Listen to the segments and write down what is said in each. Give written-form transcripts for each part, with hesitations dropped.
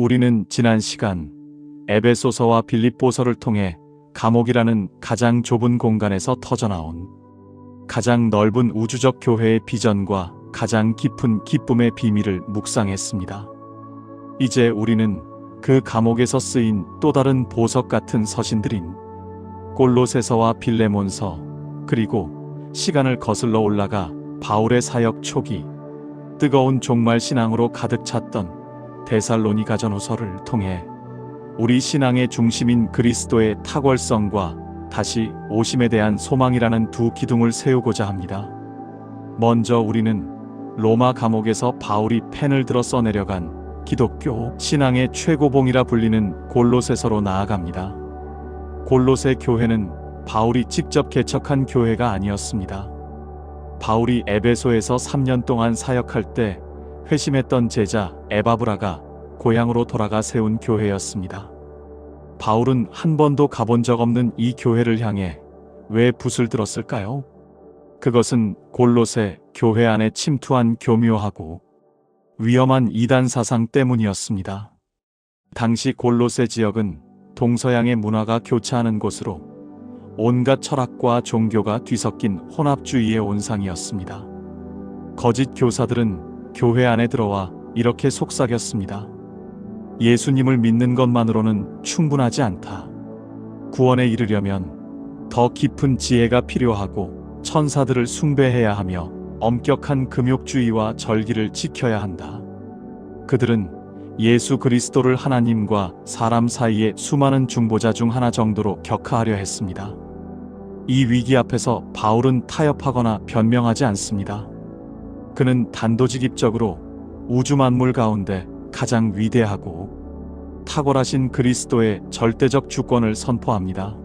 우리는 지난 시간 에베소서와 빌립보서를 통해 감옥이라는 가장 좁은 공간에서 터져나온 가장 넓은 우주적 교회의 비전과 가장 깊은 기쁨의 비밀을 묵상했습니다. 이제 우리는 그 감옥에서 쓰인 또 다른 보석 같은 서신들인 골로새서와 빌레몬서, 그리고 시간을 거슬러 올라가 바울의 사역 초기 뜨거운 종말 신앙으로 가득 찼던 데살로니가전후서를 통해 우리 신앙의 중심인 그리스도의 탁월성과 다시 오심에 대한 소망이라는 두 기둥을 세우고자 합니다. 먼저 우리는 로마 감옥에서 바울이 펜을 들어 써내려간 기독교 신앙의 최고봉이라 불리는 골로새서로 나아갑니다. 골로새 교회는 바울이 직접 개척한 교회가 아니었습니다. 바울이 에베소에서 3년 동안 사역할 때 회심했던 제자 에바브라가 고향으로 돌아가 세운 교회였습니다. 바울은 한 번도 가본 적 없는 이 교회를 향해 왜 붓을 들었을까요? 그것은 골로새 교회 안에 침투한 교묘하고 위험한 이단 사상 때문이었습니다. 당시 골로새 지역은 동서양의 문화가 교차하는 곳으로 온갖 철학과 종교가 뒤섞인 혼합주의의 온상이었습니다. 거짓 교사들은 교회 안에 들어와 이렇게 속삭였습니다. 예수님을 믿는 것만으로는 충분하지 않다. 구원에 이르려면 더 깊은 지혜가 필요하고 천사들을 숭배해야 하며 엄격한 금욕주의와 절기를 지켜야 한다. 그들은 예수 그리스도를 하나님과 사람 사이의 수많은 중보자 중 하나 정도로 격하하려 했습니다. 이 위기 앞에서 바울은 타협하거나 변명하지 않습니다. 그는 단도직입적으로 우주 만물 가운데 가장 위대하고 탁월하신 그리스도의 절대적 주권을 선포합니다.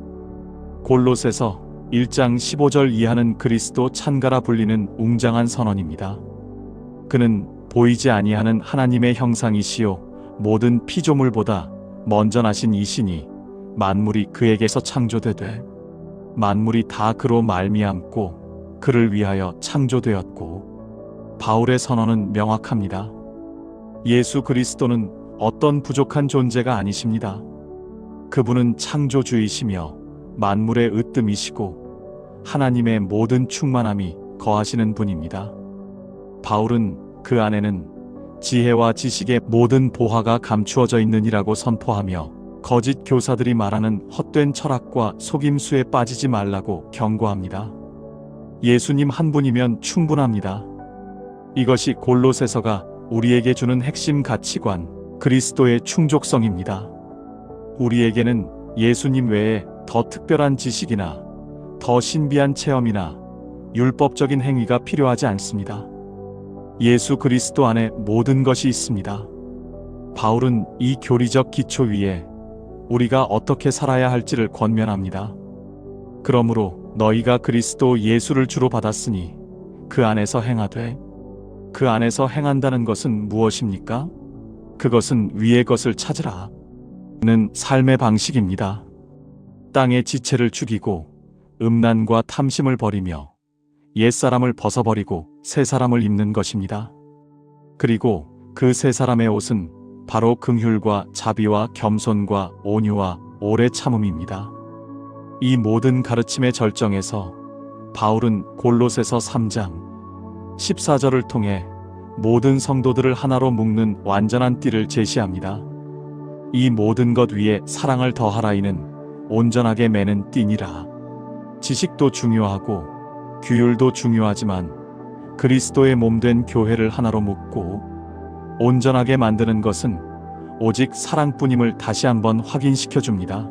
골로새서 1장 15절 이하는 그리스도 찬가라 불리는 웅장한 선언입니다. 그는 보이지 아니하는 하나님의 형상이시요 모든 피조물보다 먼저 나신 이시니 만물이 그에게서 창조되되 만물이 다 그로 말미암고 그를 위하여 창조되었고. 바울의 선언은 명확합니다. 예수 그리스도는 어떤 부족한 존재가 아니십니다. 그분은 창조주이시며 만물의 으뜸이시고 하나님의 모든 충만함이 거하시는 분입니다. 바울은 그 안에는 지혜와 지식의 모든 보화가 감추어져 있느니라고 선포하며 거짓 교사들이 말하는 헛된 철학과 속임수에 빠지지 말라고 경고합니다. 예수님 한 분이면 충분합니다. 이것이 골로새서가 우리에게 주는 핵심 가치관, 그리스도의 충족성입니다. 우리에게는 예수님 외에 더 특별한 지식이나 더 신비한 체험이나 율법적인 행위가 필요하지 않습니다. 예수 그리스도 안에 모든 것이 있습니다. 바울은 이 교리적 기초 위에 우리가 어떻게 살아야 할지를 권면합니다. 그러므로 너희가 그리스도 예수를 주로 받았으니 그 안에서 행하되. 그 안에서 행한다는 것은 무엇입니까? 그것은 위의 것을 찾으라 는 삶의 방식입니다. 땅의 지체를 죽이고 음란과 탐심을 버리며 옛사람을 벗어버리고 새 사람을 입는 것입니다. 그리고 그 새 사람의 옷은 바로 긍휼과 자비와 겸손과 온유와 오래 참음입니다. 이 모든 가르침의 절정에서 바울은 골로새서 3장 14절을 통해 모든 성도들을 하나로 묶는 완전한 띠를 제시합니다. 이 모든 것 위에 사랑을 더하라이는 온전하게 매는 띠니라. 지식도 중요하고 규율도 중요하지만 그리스도의 몸된 교회를 하나로 묶고 온전하게 만드는 것은 오직 사랑뿐임을 다시 한번 확인시켜 줍니다.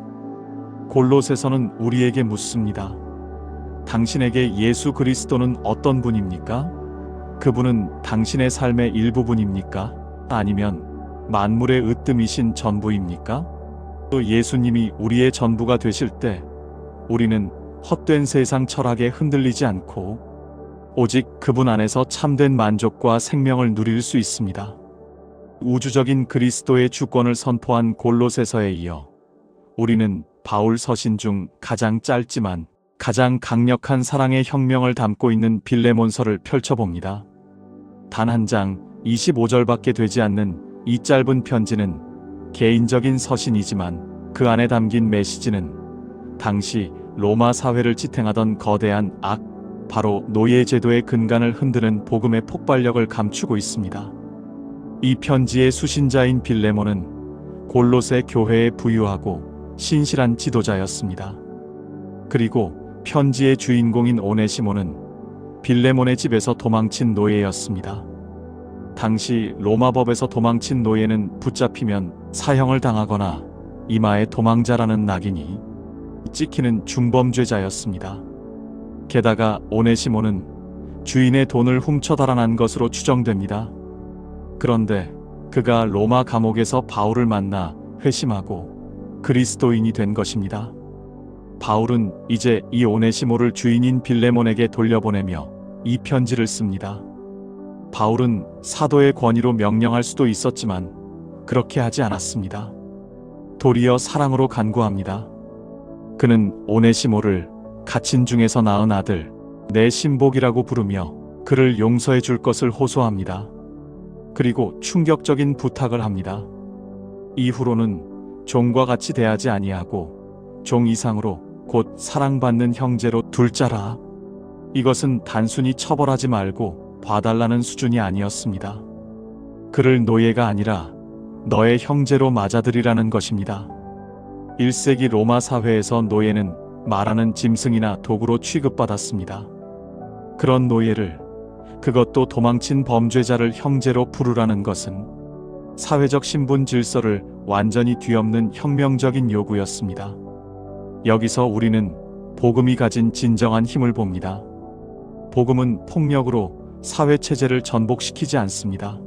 골로새서는 우리에게 묻습니다. 당신에게 예수 그리스도는 어떤 분입니까? 그분은 당신의 삶의 일부분입니까? 아니면 만물의 으뜸이신 전부입니까? 또 예수님이 우리의 전부가 되실 때 우리는 헛된 세상 철학에 흔들리지 않고 오직 그분 안에서 참된 만족과 생명을 누릴 수 있습니다. 우주적인 그리스도의 주권을 선포한 골로새서에 이어 우리는 바울 서신 중 가장 짧지만 가장 강력한 사랑의 혁명을 담고 있는 빌레몬서를 펼쳐봅니다. 단 한 장 25절밖에 되지 않는 이 짧은 편지는 개인적인 서신이지만 그 안에 담긴 메시지는 당시 로마 사회를 지탱하던 거대한 악, 바로 노예제도의 근간을 흔드는 복음의 폭발력을 감추고 있습니다. 이 편지의 수신자인 빌레몬은 골로새 교회의 부유하고 신실한 지도자였습니다. 그리고 편지의 주인공인 오네시모는 빌레몬의 집에서 도망친 노예였습니다. 당시 로마법에서 도망친 노예는 붙잡히면 사형을 당하거나 이마에 도망자라는 낙인이 찍히는 중범죄자였습니다. 게다가 오네시모는 주인의 돈을 훔쳐 달아난 것으로 추정됩니다. 그런데 그가 로마 감옥에서 바울을 만나 회심하고 그리스도인이 된 것입니다. 바울은 이제 이 오네시모를 주인인 빌레몬에게 돌려보내며 이 편지를 씁니다. 바울은 사도의 권위로 명령할 수도 있었지만 그렇게 하지 않았습니다. 도리어 사랑으로 간구합니다. 그는 오네시모를 갇힌 중에서 낳은 아들, 내 신복이라고 부르며 그를 용서해 줄 것을 호소합니다. 그리고 충격적인 부탁을 합니다. 이후로는 종과 같이 대하지 아니하고 종 이상으로 곧 사랑받는 형제로 둘자라. 이것은 단순히 처벌하지 말고 봐달라는 수준이 아니었습니다. 그를 노예가 아니라 너의 형제로 맞아들이라는 것입니다. 1세기 로마 사회에서 노예는 말하는 짐승이나 도구로 취급받았습니다. 그런 노예를, 그것도 도망친 범죄자를 형제로 부르라는 것은 사회적 신분 질서를 완전히 뒤엎는 혁명적인 요구였습니다. 여기서 우리는 복음이 가진 진정한 힘을 봅니다. 복음은 폭력으로 사회 체제를 전복시키지 않습니다.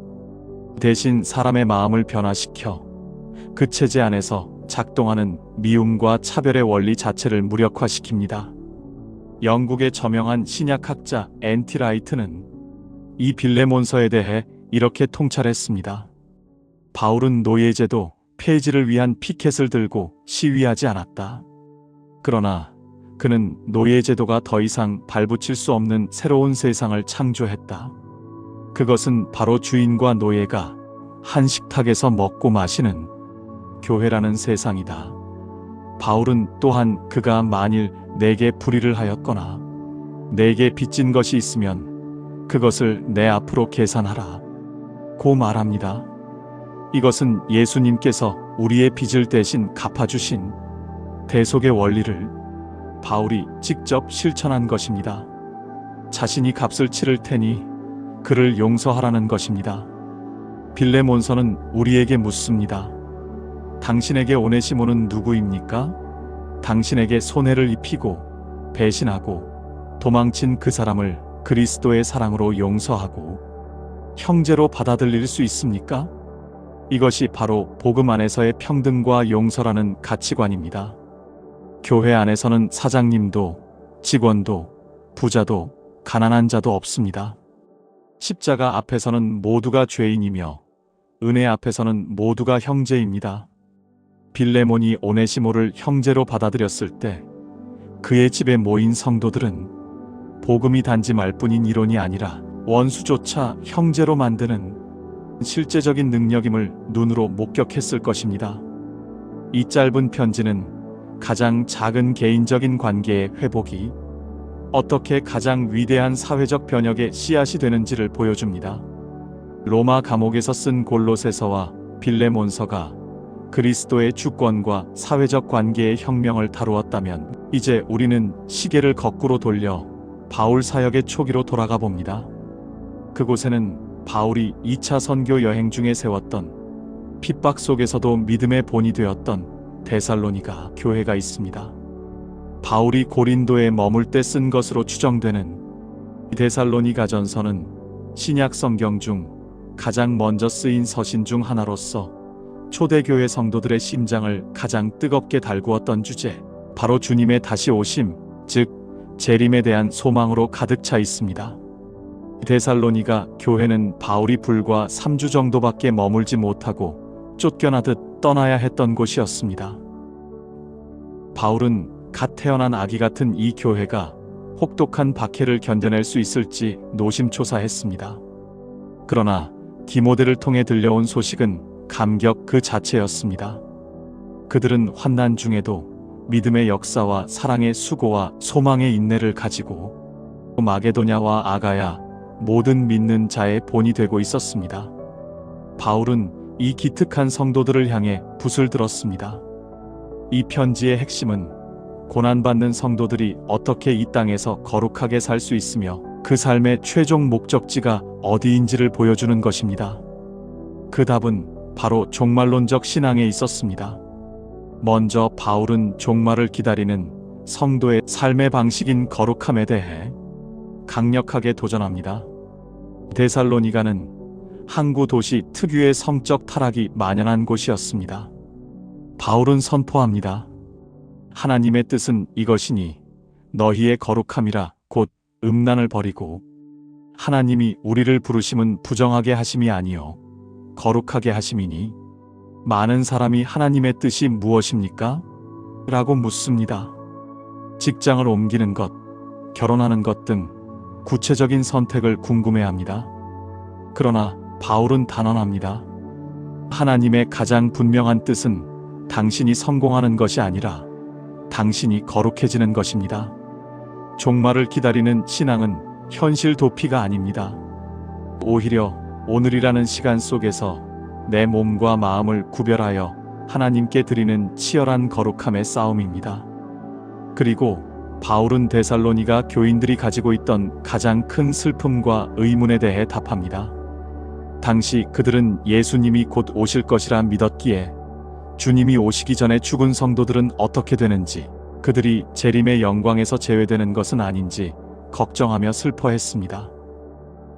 대신 사람의 마음을 변화시켜 그 체제 안에서 작동하는 미움과 차별의 원리 자체를 무력화시킵니다. 영국의 저명한 신약학자 앤티 라이트는 이 빌레몬서에 대해 이렇게 통찰했습니다. 바울은 노예제도 폐지를 위한 피켓을 들고 시위하지 않았다. 그러나 그는 노예제도가 더 이상 발붙일 수 없는 새로운 세상을 창조했다. 그것은 바로 주인과 노예가 한 식탁에서 먹고 마시는 교회라는 세상이다. 바울은 또한 그가 만일 내게 불의를 하였거나 내게 빚진 것이 있으면 그것을 내 앞으로 계산하라 고 말합니다. 이것은 예수님께서 우리의 빚을 대신 갚아주신 대속의 원리를 바울이 직접 실천한 것입니다. 자신이 값을 치를 테니 그를 용서하라는 것입니다. 빌레몬서는 우리에게 묻습니다. 당신에게 오네시모는 누구입니까? 당신에게 손해를 입히고 배신하고 도망친 그 사람을 그리스도의 사랑으로 용서하고 형제로 받아들일 수 있습니까? 이것이 바로 복음 안에서의 평등과 용서라는 가치관입니다. 교회 안에서는 사장님도 직원도 부자도 가난한 자도 없습니다. 십자가 앞에서는 모두가 죄인이며 은혜 앞에서는 모두가 형제입니다. 빌레몬이 오네시모를 형제로 받아들였을 때 그의 집에 모인 성도들은 복음이 단지 말뿐인 이론이 아니라 원수조차 형제로 만드는 실제적인 능력임을 눈으로 목격했을 것입니다. 이 짧은 편지는 가장 작은 개인적인 관계의 회복이 어떻게 가장 위대한 사회적 변혁의 씨앗이 되는지를 보여줍니다. 로마 감옥에서 쓴 골로새서와 빌레몬서가 그리스도의 주권과 사회적 관계의 혁명을 다루었다면 이제 우리는 시계를 거꾸로 돌려 바울 사역의 초기로 돌아가 봅니다. 그곳에는 바울이 2차 선교 여행 중에 세웠던 핍박 속에서도 믿음의 본이 되었던 데살로니가 교회가 있습니다. 바울이 고린도에 머물 때 쓴 것으로 추정되는 데살로니가 전서는 신약 성경 중 가장 먼저 쓰인 서신 중 하나로서 초대교회 성도들의 심장을 가장 뜨겁게 달구었던 주제, 바로 주님의 다시 오심, 즉 재림에 대한 소망으로 가득 차 있습니다. 데살로니가 교회는 바울이 불과 3주 정도밖에 머물지 못하고 쫓겨나듯 떠나야 했던 곳이었습니다. 바울은 갓 태어난 아기 같은 이 교회가 혹독한 박해를 견뎌낼 수 있을지 노심초사했습니다. 그러나 디모데를 통해 들려온 소식은 감격 그 자체였습니다. 그들은 환난 중에도 믿음의 역사와 사랑의 수고와 소망의 인내를 가지고 마게도냐와 아가야 모든 믿는 자의 본이 되고 있었습니다. 바울은 이 기특한 성도들을 향해 붓을 들었습니다. 이 편지의 핵심은 고난받는 성도들이 어떻게 이 땅에서 거룩하게 살 수 있으며 그 삶의 최종 목적지가 어디인지를 보여주는 것입니다. 그 답은 바로 종말론적 신앙에 있었습니다. 먼저 바울은 종말을 기다리는 성도의 삶의 방식인 거룩함에 대해 강력하게 도전합니다. 데살로니가는 항구 도시 특유의 성적 타락이 만연한 곳이었습니다. 바울은 선포합니다. 하나님의 뜻은 이것이니 너희의 거룩함이라 곧 음란을 버리고 하나님이 우리를 부르심은 부정하게 하심이 아니요 거룩하게 하심이니 많은 사람이 하나님의 뜻이 무엇입니까? 라고 묻습니다. 직장을 옮기는 것, 결혼하는 것 등 구체적인 선택을 궁금해합니다. 그러나 바울은 단언합니다. 하나님의 가장 분명한 뜻은 당신이 성공하는 것이 아니라 당신이 거룩해지는 것입니다. 종말을 기다리는 신앙은 현실 도피가 아닙니다. 오히려 오늘이라는 시간 속에서 내 몸과 마음을 구별하여 하나님께 드리는 치열한 거룩함의 싸움입니다. 그리고 바울은 데살로니가 교인들이 가지고 있던 가장 큰 슬픔과 의문에 대해 답합니다. 당시 그들은 예수님이 곧 오실 것이라 믿었기에 주님이 오시기 전에 죽은 성도들은 어떻게 되는지, 그들이 재림의 영광에서 제외되는 것은 아닌지 걱정하며 슬퍼했습니다.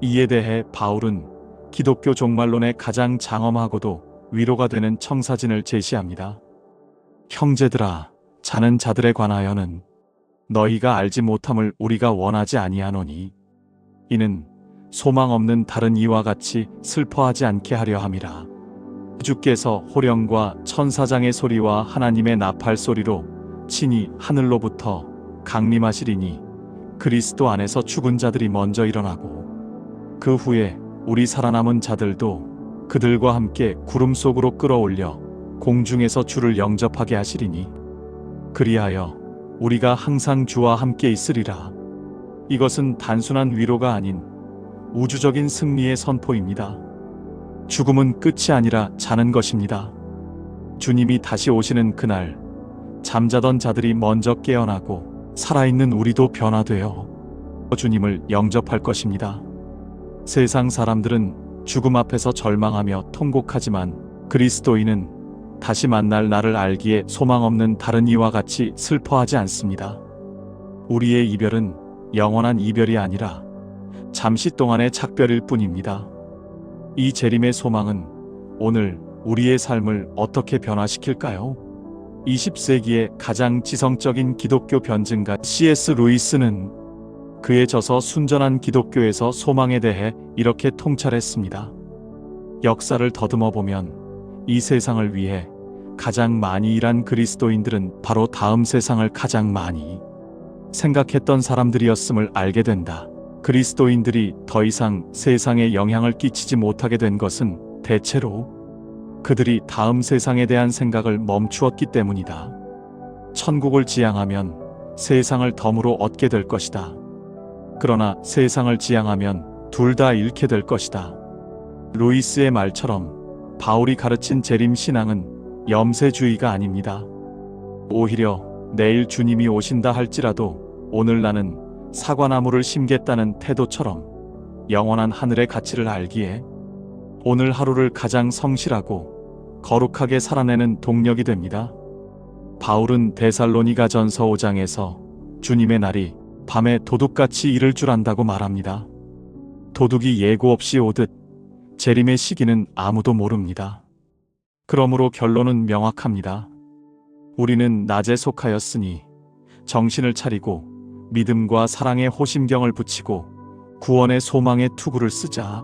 이에 대해 바울은 기독교 종말론의 가장 장엄하고도 위로가 되는 청사진을 제시합니다. 형제들아, 자는 자들에 관하여는 너희가 알지 못함을 우리가 원하지 아니하노니 이는 소망 없는 다른 이와 같이 슬퍼하지 않게 하려 함이라. 주께서 호령과 천사장의 소리와 하나님의 나팔 소리로 친히 하늘로부터 강림하시리니 그리스도 안에서 죽은 자들이 먼저 일어나고 그 후에 우리 살아남은 자들도 그들과 함께 구름 속으로 끌어올려 공중에서 주를 영접하게 하시리니 그리하여 우리가 항상 주와 함께 있으리라. 이것은 단순한 위로가 아닌 우주적인 승리의 선포입니다. 죽음은 끝이 아니라 자는 것입니다. 주님이 다시 오시는 그날 잠자던 자들이 먼저 깨어나고 살아있는 우리도 변화되어 주님을 영접할 것입니다. 세상 사람들은 죽음 앞에서 절망하며 통곡하지만 그리스도인은 다시 만날 나를 알기에 소망 없는 다른 이와 같이 슬퍼하지 않습니다. 우리의 이별은 영원한 이별이 아니라 잠시 동안의 작별일 뿐입니다. 이 재림의 소망은 오늘 우리의 삶을 어떻게 변화시킬까요? 20세기의 가장 지성적인 기독교 변증가 C.S. 루이스는 그의 저서 순전한 기독교에서 소망에 대해 이렇게 통찰했습니다. 역사를 더듬어 보면 이 세상을 위해 가장 많이 일한 그리스도인들은 바로 다음 세상을 가장 많이 생각했던 사람들이었음을 알게 된다. 그리스도인들이 더 이상 세상에 영향을 끼치지 못하게 된 것은 대체로 그들이 다음 세상에 대한 생각을 멈추었기 때문이다. 천국을 지향하면 세상을 덤으로 얻게 될 것이다. 그러나 세상을 지향하면 둘 다 잃게 될 것이다. 루이스의 말처럼 바울이 가르친 재림 신앙은 염세주의가 아닙니다. 오히려 내일 주님이 오신다 할지라도 오늘 나는 사과나무를 심겠다는 태도처럼 영원한 하늘의 가치를 알기에 오늘 하루를 가장 성실하고 거룩하게 살아내는 동력이 됩니다. 바울은 데살로니가 전서 5장에서 주님의 날이 밤에 도둑같이 이를 줄 안다고 말합니다. 도둑이 예고 없이 오듯 재림의 시기는 아무도 모릅니다. 그러므로 결론은 명확합니다. 우리는 낮에 속하였으니 정신을 차리고 믿음과 사랑의 호심경을 붙이고 구원의 소망의 투구를 쓰자.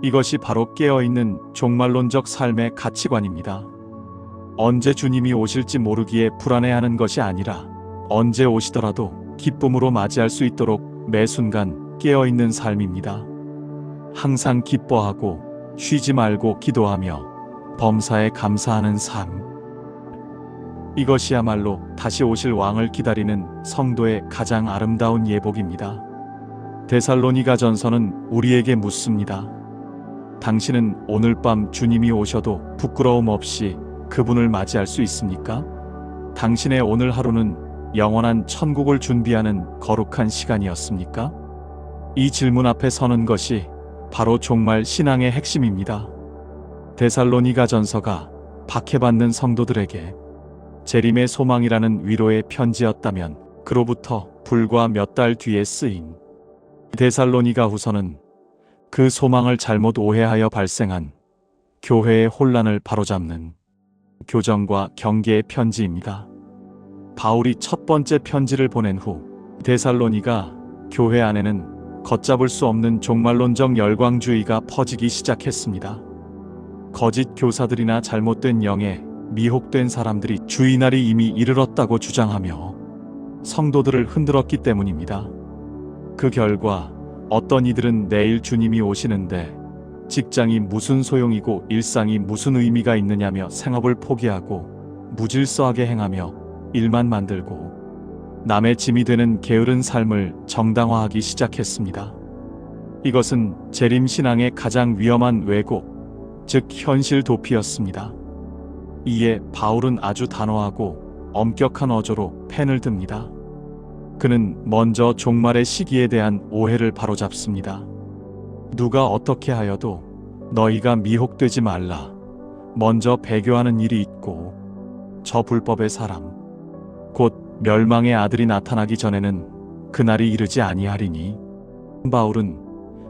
이것이 바로 깨어있는 종말론적 삶의 가치관입니다. 언제 주님이 오실지 모르기에 불안해하는 것이 아니라 언제 오시더라도 기쁨으로 맞이할 수 있도록 매 순간 깨어있는 삶입니다. 항상 기뻐하고 쉬지 말고 기도하며 범사에 감사하는 삶. 이것이야말로 다시 오실 왕을 기다리는 성도의 가장 아름다운 예복입니다. 데살로니가전서는 우리에게 묻습니다. 당신은 오늘 밤 주님이 오셔도 부끄러움 없이 그분을 맞이할 수 있습니까? 당신의 오늘 하루는 영원한 천국을 준비하는 거룩한 시간이었습니까? 이 질문 앞에 서는 것이 바로 종말 신앙의 핵심입니다. 데살로니가전서가 박해받는 성도들에게 재림의 소망이라는 위로의 편지였다면 그로부터 불과 몇 달 뒤에 쓰인 데살로니가 후서는 그 소망을 잘못 오해하여 발생한 교회의 혼란을 바로잡는 교정과 경계의 편지입니다. 바울이 첫 번째 편지를 보낸 후 데살로니가 교회 안에는 걷잡을 수 없는 종말론적 열광주의가 퍼지기 시작했습니다. 거짓 교사들이나 잘못된 영에 미혹된 사람들이 주의날이 이미 이르렀다고 주장하며 성도들을 흔들었기 때문입니다. 그 결과 어떤 이들은 내일 주님이 오시는데 직장이 무슨 소용이고 일상이 무슨 의미가 있느냐며 생업을 포기하고 무질서하게 행하며 일만 만들고 남의 짐이 되는 게으른 삶을 정당화하기 시작했습니다. 이것은 재림신앙의 가장 위험한 왜곡, 즉 현실 도피였습니다. 이에 바울은 아주 단호하고 엄격한 어조로 펜을 듭니다. 그는 먼저 종말의 시기에 대한 오해를 바로잡습니다. 누가 어떻게 하여도 너희가 미혹되지 말라. 먼저 배교하는 일이 있고 저 불법의 사람 곧 멸망의 아들이 나타나기 전에는 그날이 이르지 아니하리니. 바울은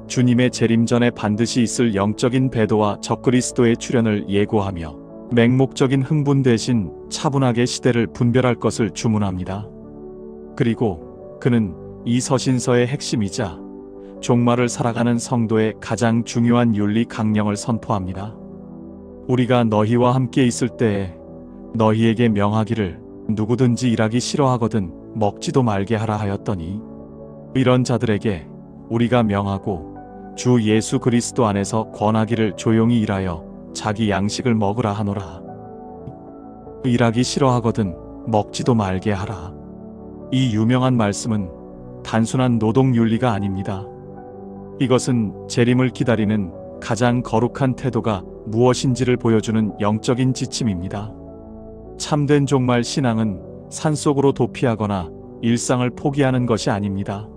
주님의 재림 전에 반드시 있을 영적인 배도와 적그리스도의 출현을 예고하며 맹목적인 흥분 대신 차분하게 시대를 분별할 것을 주문합니다. 그리고 그는 이 서신서의 핵심이자 종말을 살아가는 성도의 가장 중요한 윤리 강령을 선포합니다. 우리가 너희와 함께 있을 때에 너희에게 명하기를 누구든지 일하기 싫어하거든 먹지도 말게 하라 하였더니 이런 자들에게 우리가 명하고 주 예수 그리스도 안에서 권하기를 조용히 일하여 자기 양식을 먹으라 하노라. 일하기 싫어하거든 먹지도 말게 하라. 이 유명한 말씀은 단순한 노동 윤리가 아닙니다. 이것은 재림을 기다리는 가장 거룩한 태도가 무엇인지를 보여주는 영적인 지침입니다. 참된 종말 신앙은 산속으로 도피하거나 일상을 포기하는 것이 아닙니다.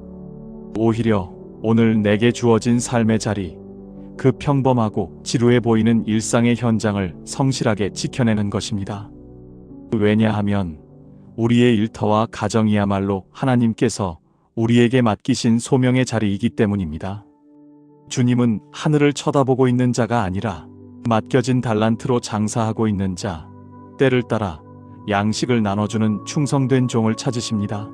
오히려 오늘 내게 주어진 삶의 자리, 그 평범하고 지루해 보이는 일상의 현장을 성실하게 지켜내는 것입니다. 왜냐하면 우리의 일터와 가정이야말로 하나님께서 우리에게 맡기신 소명의 자리이기 때문입니다. 주님은 하늘을 쳐다보고 있는 자가 아니라 맡겨진 달란트로 장사하고 있는 자, 때를 따라 양식을 나눠주는 충성된 종을 찾으십니다.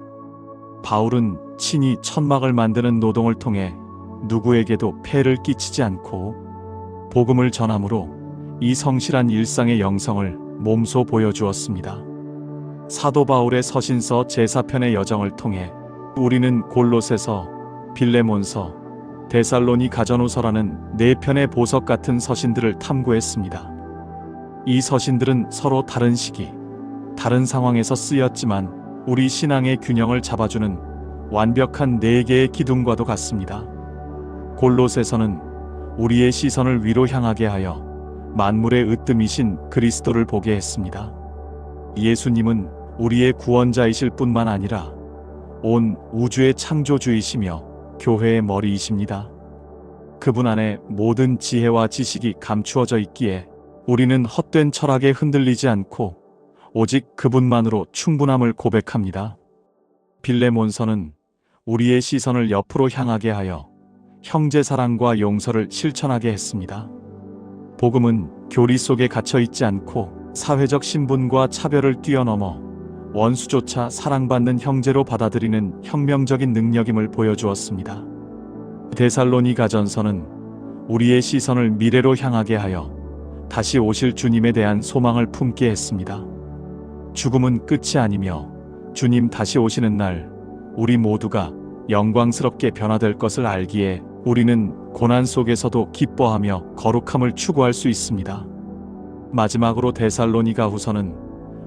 바울은 친히 천막을 만드는 노동을 통해 누구에게도 폐를 끼치지 않고 복음을 전함으로 이 성실한 일상의 영성을 몸소 보여주었습니다. 사도 바울의 서신서 제4편의 여정을 통해 우리는 골로새서, 빌레몬서, 데살로니가전후서라는 4편의 보석 같은 서신들을 탐구했습니다. 이 서신들은 서로 다른 시기, 다른 상황에서 쓰였지만 우리 신앙의 균형을 잡아주는 완벽한 4개의 기둥과도 같습니다. 골로새서는 우리의 시선을 위로 향하게 하여 만물의 으뜸이신 그리스도를 보게 했습니다. 예수님은 우리의 구원자이실 뿐만 아니라 온 우주의 창조주이시며 교회의 머리이십니다. 그분 안에 모든 지혜와 지식이 감추어져 있기에 우리는 헛된 철학에 흔들리지 않고 오직 그분만으로 충분함을 고백합니다. 빌레몬서는 우리의 시선을 옆으로 향하게 하여 형제 사랑과 용서를 실천하게 했습니다. 복음은 교리 속에 갇혀 있지 않고 사회적 신분과 차별을 뛰어넘어 원수조차 사랑받는 형제로 받아들이는 혁명적인 능력임을 보여주었습니다. 데살로니가전서는 우리의 시선을 미래로 향하게 하여 다시 오실 주님에 대한 소망을 품게 했습니다. 죽음은 끝이 아니며 주님 다시 오시는 날 우리 모두가 영광스럽게 변화될 것을 알기에 우리는 고난 속에서도 기뻐하며 거룩함을 추구할 수 있습니다. 마지막으로 데살로니가후서는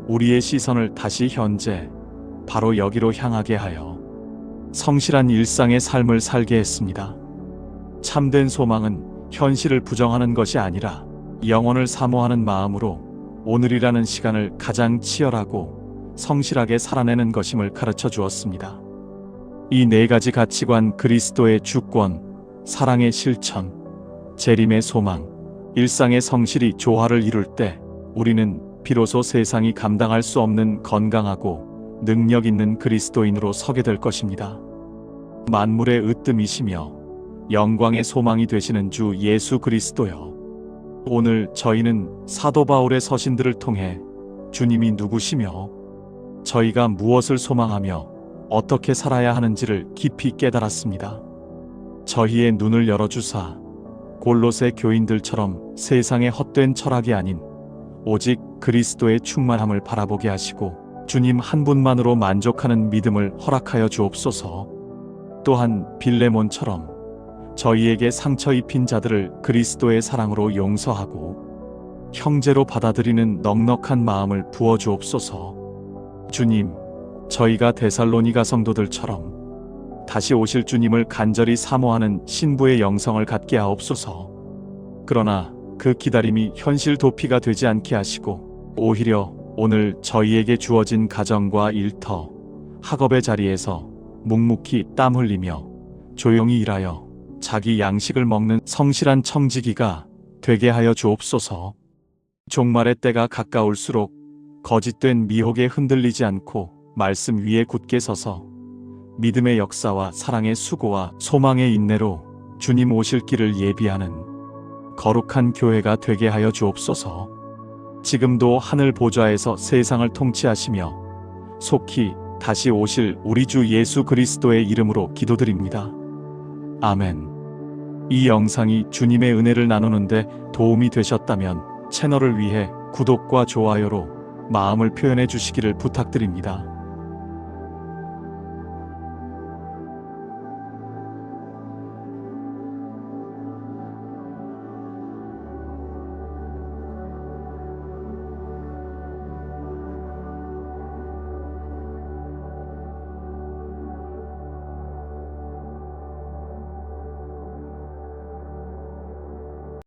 우리의 시선을 다시 현재, 바로 여기로 향하게 하여 성실한 일상의 삶을 살게 했습니다. 참된 소망은 현실을 부정하는 것이 아니라 영혼을 사모하는 마음으로 오늘이라는 시간을 가장 치열하고 성실하게 살아내는 것임을 가르쳐 주었습니다. 이 네 가지 가치관, 그리스도의 주권, 사랑의 실천, 재림의 소망, 일상의 성실이 조화를 이룰 때 우리는 비로소 세상이 감당할 수 없는 건강하고 능력 있는 그리스도인으로 서게 될 것입니다. 만물의 으뜸이시며 영광의 소망이 되시는 주 예수 그리스도여, 오늘 저희는 사도 바울의 서신들을 통해 주님이 누구시며 저희가 무엇을 소망하며 어떻게 살아야 하는지를 깊이 깨달았습니다. 저희의 눈을 열어주사 골로새 교인들처럼 세상의 헛된 철학이 아닌 오직 그리스도의 충만함을 바라보게 하시고 주님 한 분만으로 만족하는 믿음을 허락하여 주옵소서. 또한 빌레몬처럼 저희에게 상처 입힌 자들을 그리스도의 사랑으로 용서하고 형제로 받아들이는 넉넉한 마음을 부어 주옵소서. 주님, 저희가 데살로니가 성도들처럼 다시 오실 주님을 간절히 사모하는 신부의 영성을 갖게 하옵소서. 그러나 그 기다림이 현실 도피가 되지 않게 하시고 오히려 오늘 저희에게 주어진 가정과 일터, 학업의 자리에서 묵묵히 땀 흘리며 조용히 일하여 자기 양식을 먹는 성실한 청지기가 되게 하여 주옵소서. 종말의 때가 가까울수록 거짓된 미혹에 흔들리지 않고 말씀 위에 굳게 서서 믿음의 역사와 사랑의 수고와 소망의 인내로 주님 오실 길을 예비하는 거룩한 교회가 되게 하여 주옵소서. 지금도 하늘 보좌에서 세상을 통치하시며 속히 다시 오실 우리 주 예수 그리스도의 이름으로 기도드립니다. 아멘. 이 영상이 주님의 은혜를 나누는데 도움이 되셨다면 채널을 위해 구독과 좋아요로 마음을 표현해 주시기를 부탁드립니다.